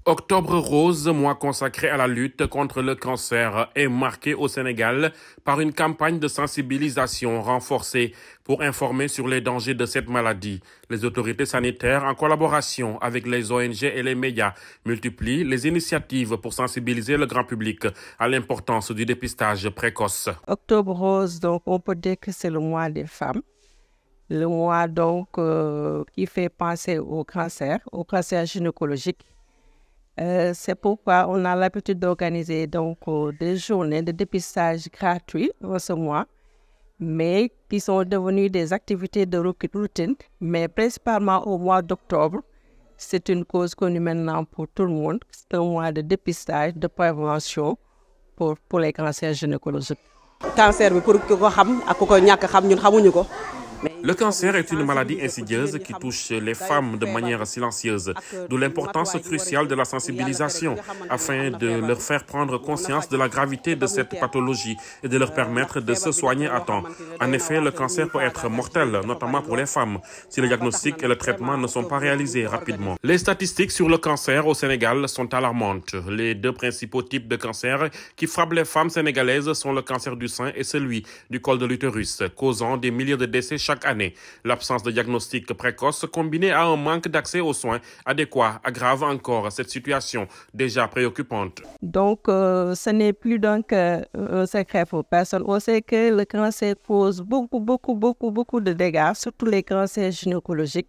Octobre rose, mois consacré à la lutte contre le cancer, est marqué au Sénégal par une campagne de sensibilisation renforcée pour informer sur les dangers de cette maladie. Les autorités sanitaires, en collaboration avec les ONG et les médias, multiplient les initiatives pour sensibiliser le grand public à l'importance du dépistage précoce. Octobre rose, donc on peut dire que c'est le mois des femmes. Le mois donc qui fait penser au cancer gynécologique. C'est pourquoi on a l'habitude d'organiser donc des journées de dépistage gratuits en ce mois, mais qui sont devenues des activités de routine, mais principalement au mois d'octobre. C'est une cause connue maintenant pour tout le monde. C'est un mois de dépistage, de prévention pour les cancers gynécologiques. Le cancer est une maladie insidieuse qui touche les femmes de manière silencieuse, d'où l'importance cruciale de la sensibilisation afin de leur faire prendre conscience de la gravité de cette pathologie et de leur permettre de se soigner à temps. En effet, le cancer peut être mortel, notamment pour les femmes, si le diagnostic et le traitement ne sont pas réalisés rapidement. Les statistiques sur le cancer au Sénégal sont alarmantes. Les deux principaux types de cancer qui frappent les femmes sénégalaises sont le cancer du sein et celui du col de l'utérus, causant des milliers de décès chaque année. L'absence de diagnostic précoce combinée à un manque d'accès aux soins adéquats aggrave encore cette situation déjà préoccupante. Donc, ce n'est plus donc un secret pour personne. On sait que le cancer cause beaucoup de dégâts, surtout les cancers gynécologiques,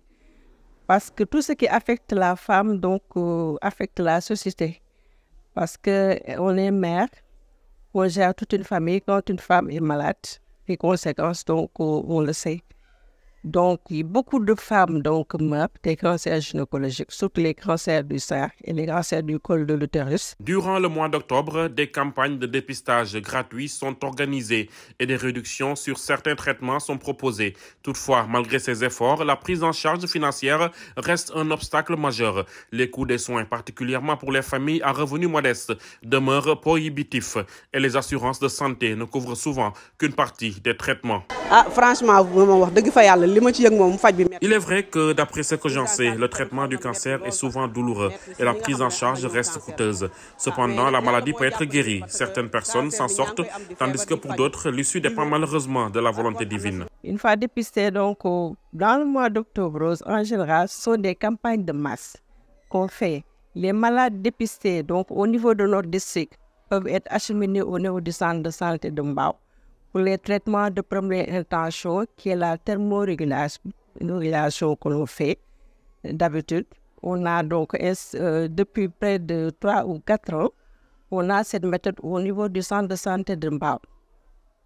parce que tout ce qui affecte la femme donc affecte la société. Parce que on est mère, on gère toute une famille. Quand une femme est malade, les conséquences donc on le sait. Donc, beaucoup de femmes donc, meurent des cancers gynécologiques, surtout les cancers du sein et les cancers du col de l'utérus. Durant le mois d'octobre, des campagnes de dépistage gratuits sont organisées et des réductions sur certains traitements sont proposées. Toutefois, malgré ces efforts, la prise en charge financière reste un obstacle majeur. Les coûts des soins, particulièrement pour les familles à revenus modestes, demeurent prohibitifs et les assurances de santé ne couvrent souvent qu'une partie des traitements. Franchement, il est vrai que d'après ce que j'en sais, le traitement du cancer est souvent douloureux et la prise en charge reste coûteuse. Cependant, la maladie peut être guérie. Certaines personnes s'en sortent, tandis que pour d'autres, l'issue dépend malheureusement de la volonté divine. Une fois dépisté, donc, dans le mois d'octobre, en général, ce sont des campagnes de masse qu'on fait. Les malades dépistés, donc au niveau de notre district, peuvent être acheminés au niveau du centre de santé de Mbao pour les traitements de première intention, qui est la thermorégulation que l'on fait d'habitude. On a donc, depuis près de 3 ou 4 ans, on a cette méthode au niveau du centre de santé de Mbao.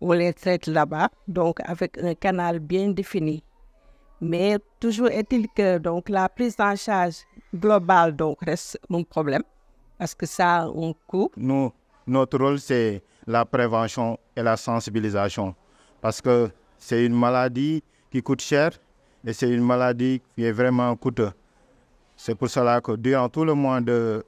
On les traite là-bas, donc avec un canal bien défini. Mais toujours est-il que donc, la prise en charge globale donc, reste un problème, parce que ça a un coût. Notre rôle, c'est la prévention et la sensibilisation, parce que c'est une maladie qui coûte cher et c'est une maladie qui est vraiment coûteuse. C'est pour cela que durant tout le mois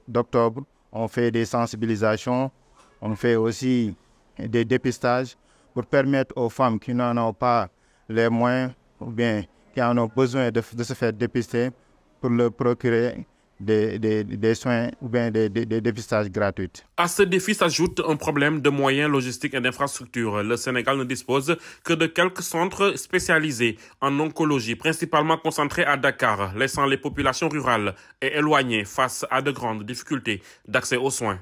d'octobre, on fait des sensibilisations, on fait aussi des dépistages pour permettre aux femmes qui n'en ont pas les moyens ou bien qui en ont besoin de se faire dépister pour leur procurer des soins ou bien des dépistages gratuits. À ce défi s'ajoute un problème de moyens logistiques et d'infrastructures. Le Sénégal ne dispose que de quelques centres spécialisés en oncologie, principalement concentrés à Dakar, laissant les populations rurales et éloignées face à de grandes difficultés d'accès aux soins.